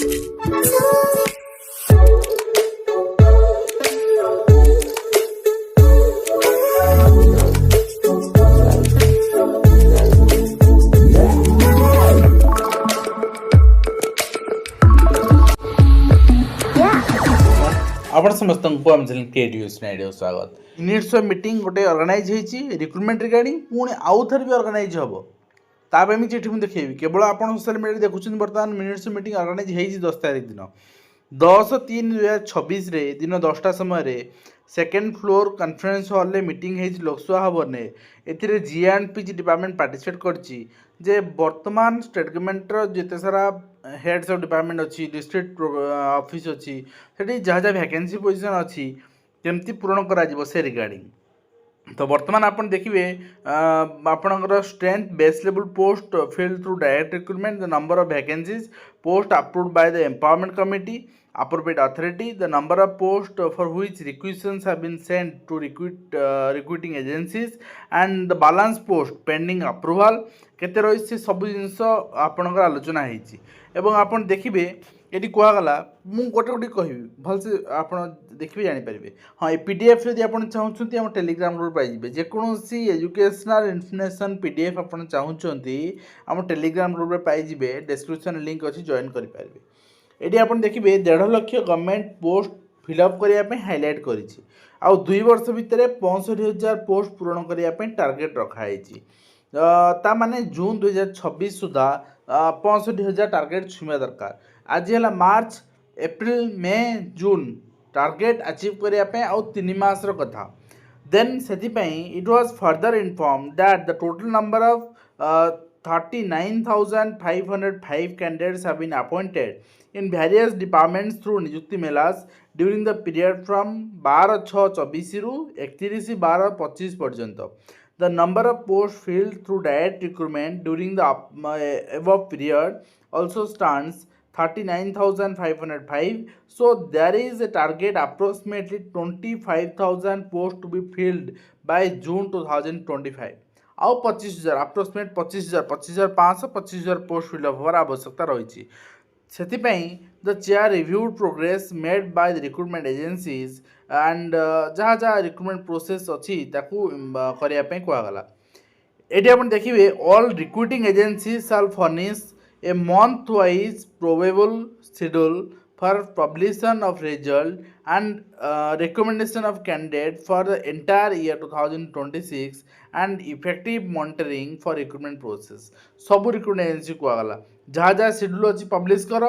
आपण समस्त आम चैनल क्रिएटिव आइडिया स्वागत। यूनिट्स मीटिंग गोटे ऑर्गेनाइज होती रिक्रुटमेंट रिगार्डिंग पुणी आउ थे भी ऑर्गेनाइज हम ताप मुझे मुझे केवल आप सोशल मीडिया देखुं बर्तमान मिनिट्स मीटिंग ऑर्गेनाइज होती 10 तारीख दिन 10/3/2026 दिन 10टा समय सेकेंड फ्लोर कॉन्फ्रेंस हॉल में मीटिंग होती लोकसभा भवन ए G&P डिपार्टमेंट पार्टिसिपेट कर बर्तमान स्टेट गवर्नमेंटर जिते सारा हेड्स ऑफ डिपार्टमेंट अच्छी डिस्ट्रिक्ट ऑफिस अच्छी से जहाँ जहाँ वैकेंसी पोजीशन अच्छी केमती पूरण करा से रिगार्डिंग। तो बर्तमान आप देखिए आपणकर strength base level post field through direct recruitment the number of vacancies post approved by the empowerment committee appropriate authority the number of posts for which requisitions have been sent to recruiting agencies and the balance post pending approval केते रही से सब जिनस आपणकर आलोचना होती एवं आपन देखिए ये कहगला मुझे गोटे गोटे कहि भलसे आप देखिए जानीपारे हाँ ये PDF यदि आप चाहते आम टेलीग्राम ग्रुप पाइबे जेकोसी एजुकेशनल इन्फॉर्मेशन PDF आप चाहते आम टेलीग्राम ग्रुप पाइबे डिस्क्रिप्शन लिंक अच्छी जॉइन करेंगे। ये आप देखिए 1.5 लाख गवर्नमेंट पोस्ट फिलअप करने हाइलाइट करी आउ 2 वर्ष भितर 65,000 पोस्ट पूरण करने टार्गेट रखाई माने जून 2026 सुधा 65,000 टार्गेट छुआ दरकार। आज है मार्च एप्रिल मे जून टार्गेट अचीव करने आउ 3 मास कथा देन से it was further inform that the total number of 39,505 candidates have been appointed in various departments through Niyukti Melas during the period from 12/6/24 ru 31/12/25 पर्यंत। The number of posts filled through direct recruitment during the above period also stands 39,505. So there is a target approximately 25,000 posts to be filled by June 2025. आउ 25,000 approximate 25,500 25,000 post fill up होवार आवश्यकता रही से the chair reviewed progress made by the recruitment agencies and जहाँ जहाँ recruitment process अच्छी करने कहगला। ये आप देखिए all recruiting agency shall furnish a month wise probable schedule for publication of result and recommendation of candidate for the entire year 2026 and effective monitoring for recruitment process। सब recruitment agency कहगला जहाँ जहाँ schedule अच्छी publish कर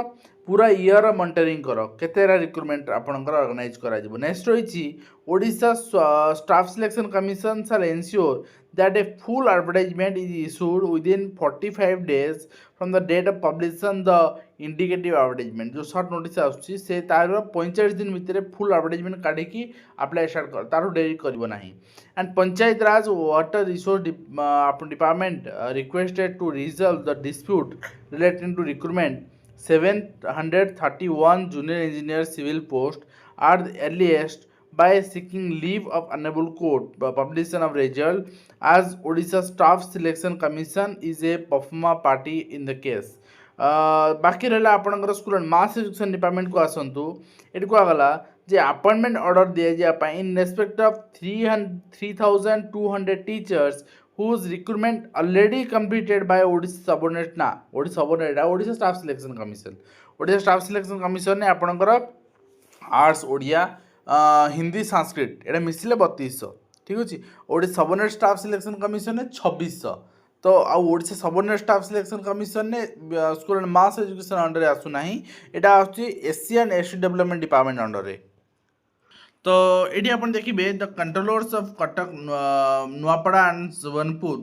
पूरा year monitoring कर केतेरा recruitment आपनकर organise करा जिवो। नेक्स्ट रही Odisha staff selection commission shall ensure that a full advertisement is issued within 45 days from the date of publication the indicative advertisement। जो शॉर्ट नोटिस आसुची से तार 45 दिन भितर फुल एडवर्टाइजमेंट काढ़ी अप्लाई स्टार्ट कर तार डेरी करबो नाही। And Panchayat Raj water resource department requested to resolve the dispute relating to recruitment 731 junior engineer civil post at the earliest by seeking leave of honorable court publication of result as Odisha Staff Selection Commission is a performer party in the case। बाकी रहा आपंकर school and mass education department को आसतु ये कहगला जे appointment order दि जाए in respect of 3,200 teachers whose recruitment already completed by Odisha subordinate ना Odisha subordinate Odisha Staff Selection Commission। Odisha Staff Selection Commission ने आपंकर आर्ट्स ओडिया हिंदी संस्कृत ये मिसिले 3200 ठीक अच्छे। Odisha subordinate staff selection commission ने 2600 तो Odisha subordinate staff selection commission ने school and mass education under आसुना यहाँ आसूँ एशियन एसटी डेवलपमेंट डिपार्टमेंट अंडर। तो ये आप देखिए the controllers of Cuttack Nuapada and Subarnapur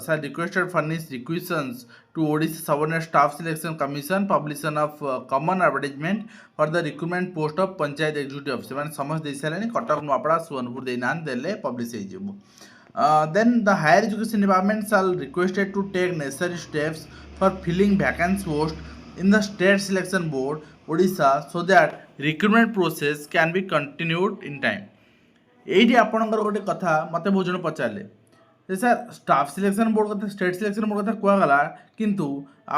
sir requested furnish requisitions to Odisha Subordinate Staff Selection Commission publication of common advertisement for the recruitment post of Panchayat Executive Officer मैंने समझ दे सारे कटक नुआपड़ा सुवर्णपुर देना देले पब्लिश हो। Then the higher education department shall requested to take necessary steps for filling vacant posts in the state selection board Odisha so that recruitment process can be continued in time। ये आपणकर गोटे कथा मत बहुत जन पचारे ଯେ sir staff selection board କଥା state selection board କଥା କୁହାଗଲା କିନ୍ତୁ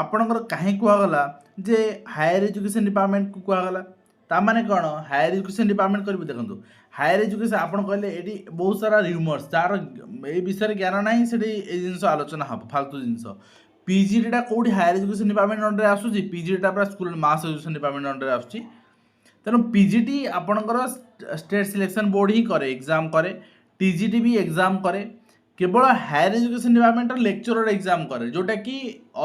ଆପଣଙ୍କର କାହିଁ କୁହାଗଲା ଯେ ହାୟର ଏଜୁକେସନ୍ ଡିପାର୍ଟମେଣ୍ଟକୁ କୁହାଗଲା ତାମାନେ କ'ଣ ହାୟର ଏଜୁକେସନ୍ ଡିପାର୍ଟମେଣ୍ଟ କରିବେ ଦେଖନ୍ତୁ ହାୟର ଏଜୁକେସନ୍ ଆପଣ କହିଲେ ଏଠି ବହୁତ ସାରା ରିମର୍ସ ଯାହାର ଏଇ ବିଷୟରେ ଜ୍ଞାନ ନାହିଁ ସେଠି ଏଇ ଜିନିଷ ଆଲୋଚନା ହେବ ଫାଲତୁ ଜିନିଷ ପିଜିଡ଼ିଟା କେଉଁଠି ହାୟର ଏଜୁକେସନ୍ ଡିପାର୍ଟମେଣ୍ଟ ଅଣ୍ଡରରେ ଆସୁଛି ପିଜିଡ଼ିଟା ପୁରା ସ୍କୁଲ ମାସ୍ ଏଜୁକେସନ୍ ଡିପାର୍ଟମେଣ୍ଟ ଅଣ୍ଡରରେ ଆସୁଛି ତେଣୁ ପିଜିଟି ଆପଣଙ୍କର ଷ୍ଟେଟ୍ ସିଲେକ୍ସନ୍ ବୋର୍ଡ଼ ହିଁ କରେ ଏକ୍ଜାମ୍ କରେ टीजीटी भी एग्जाम करे केवल higher education department lecturer exam करे जोटा कि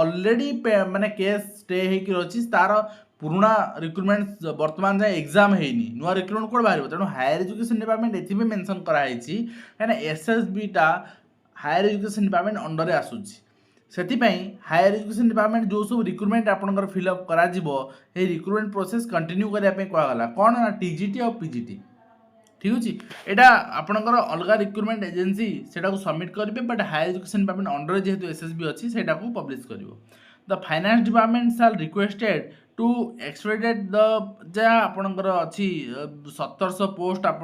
ऑलरेडी माने केस स्टे होकर अच्छी तार पुराना रिक्रुटमेंट वर्तमान जाए एग्जाम है नुआ रिक्रुटमेंट कौन बाहर तेणु हायर एजुकेशन डिपार्टमेंट ये मेंशन कराई कहीं एसएसबी टा हायर एजुकेशन डिपार्टमेंट अंडर आसूची से हायर एजुकेशन डिपार्टमेंट जो सब रिक्रुटमेंट आपंकर फिलअप करा रिक्रुटमेंट प्रोसेस कंटिन्यू करने कहुला कौन ना टीजीटी और पीजीटी ठीक अच्छे यहाँ आपंकर अलग रिक्रुटमेंट एजेंसी से सबमिट करेंगे but higher education department under जेहेतु एसएसबी अच्छी से पब्लिश कर द फाइनेंस डिपार्टमेंट साल रिक्वेस्टेड टू एक्सपेक्टेड द जहाँ आपंकर अच्छी 1700 पोस्ट आप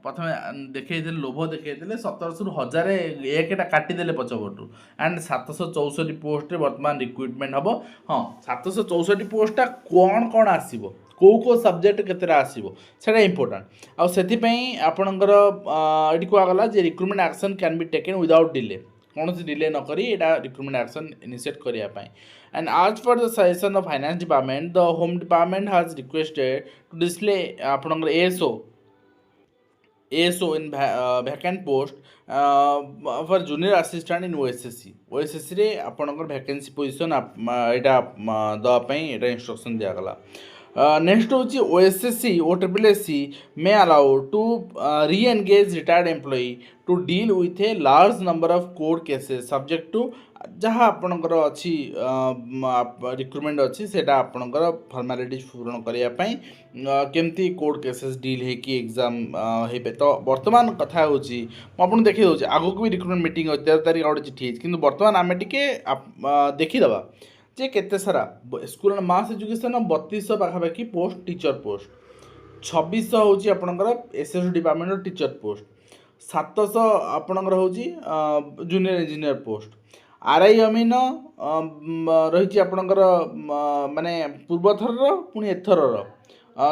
प्रथम देखते लोभ देखते 1700 1000 एकटा काटिदेले पछपटू एंड 764 पोस्ट बर्तमान रिक्रुटमेंट हम हाँ 764 पोस्टा कौन कौन आसो कौ सब्जेक्ट केतरा आसो से इम्पोर्टाट आउ से आपणकर ये कहगला जे recruitment action can be taken without delay कौन सी डिले नक रिक्रुटमेंट एक्शन इनिशिएट करने and as per the suggestion of finance department the home department has requested to display आपणकर ASO in vacant post for junior assistant in OSSC रे आपणकर vacancy position यहाँ दवाई instruction दिगला next हूँ OSSC ओट्रिपलएससी may allow to re engage retired employee to deal with a large number of court cases subject to जहाँ आपणकर अच्छी रिक्रुटमेंट अच्छी से आपणकर फॉर्मालिटीज पूर्ण करने केमती कोर्ट केसेस डील होगी एग्जाम हो तो वर्तमान कथा हूँ मुझे देखी दूसरी आगक भी रिक्रुटमेंट मीटिंग 13 तारीख गोटे चिठी कि बर्तमान आम टे देखीदे जे केते सारा स्कूल मास एजुकेशन 3200 पाखापाखि पोस्ट टीचर पोस्ट 2600 हूँ आपणकर एसएससी डिपार्टमेंट टीचर पोस्ट 700 आपणकर हूँ जूनियर इंजीनियर पोस्ट आरआई अमीन रही आपणकर माने पूर्वथर पुणी एथर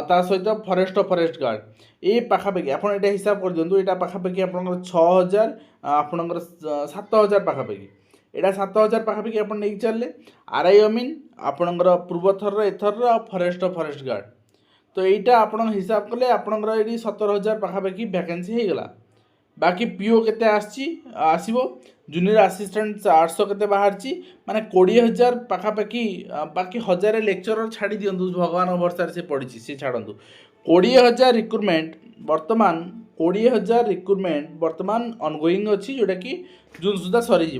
ता सहित फॉरेस्ट गार्ड ये पाखापाखि आप हिसाब कर दिखाँ यहाँ पाखापाखि आपणकर 6000 आपणकर 7000 पाखापाखि यहाँ 7000 पाखापाखि आप नहीं चलते आरआई अमीन आपणकर पूर्वथर एथर फॉरेस्ट गार्ड तो यहाँ आप हिसाब कले आपणकर ये 17000 पाखापाखि वैकेंसी होगला बाकी पीओ केते आसो जूनियर असिस्टेंट 800 केते बाहर माने 20000 पाखापाखि बाकी 1000 लेक्चरर छाड़ी दिंतु भगवान भरसा से पड़ी सी छाड़ू 20000 रिक्रुटमेंट वर्तमान 20000 रिक्रुटमेंट वर्तमान ऑनगोइंग अच्छी जोटा कि जून सुधा सरीज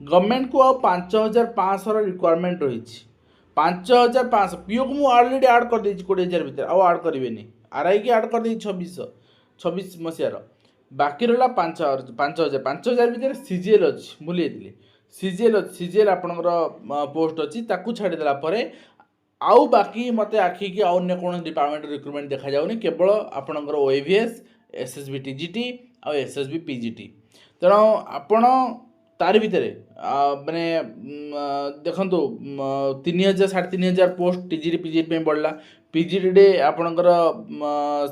गवर्नमेंट को 5500 रिक्वायरमेंट रही 5500 पीओ को मुझे ऑलरेडी आड कर 20000 भितर आउ आड करेंगे आरआई की आड कर 26 मसीहार बाकी रहा 5000 भितर सीजीएल अच्छी भूली सीजीएल आपणकर पोस्ट अच्छी ताकू छाड़देला आउ बाकी मत आखि कि अन्य कौन डिपार्टमेंट रिक्रुटमेंट देखा जाऊनी केवल आपणकर ओएवीएस एसएसबी टीजीटी और एसएसबी पीजीटी तेणु आपण तार भितर माने देखु 3000 3500 पोस्ट टीजीटी पीजीटी बढ़ला पीजीटी आपणकर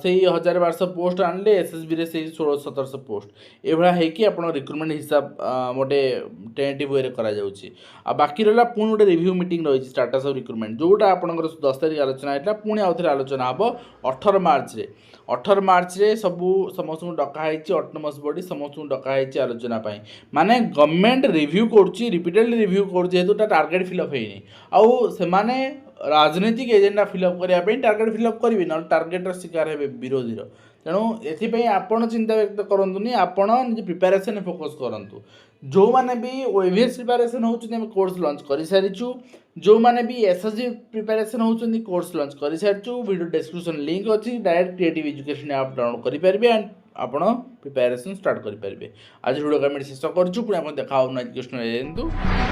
से 1200 पोस्ट आनले एसएसबी रे से 1600-1700 पोस्ट एभला होकि आप रिक्रुटमेंट हिसाब गोटे टेंटेटिव वे करा जाउछि आ बाकी रहा पुणी गोटे रिव्यू मीटिंग रही स्टाटस ऑफ रिक्रुटमेंट जोटा आपणकर 10 तारीख आलोचना होता पुणी आउ थे आलोचना हम 18 मार्च रे समस्त डकाई ऑटोनोमस बॉडी समस्त डकाई आलोचना माने गवर्नमेंट रिव्यू करुच्ची रिपीटेडली रिव्यू करेतु टार्गेट फिलअप होनी आउ से राजनैतिक एजेंडा फिलअप करने टार्गेट फिलअप करेंगे ना टार्गेटर शिकार हे विरोधी तेणु ये आपण चिंता व्यक्त करूँ आपण निज प्रिपेरेसन फोकस करूँ जो मैंने भी ओएवीएस प्रिपेरेसन होमें कोर्स लॉन्च कर सारीचु जो मैंने भी एसएससी प्रिपेरेसन होती कोर्स लॉन्च कर सारीचु वीडियो डिस्क्रिप्शन लिंक अच्छी डायरेक्ट क्रिएटिव एजुकेशन आप डाउनलोड करेंगे एंड आपण प्रिपेरेसन स्टार्ट करेंगे आज वीडियो कमेंट शेष करूँ पुणी आप देखा एजुकेशन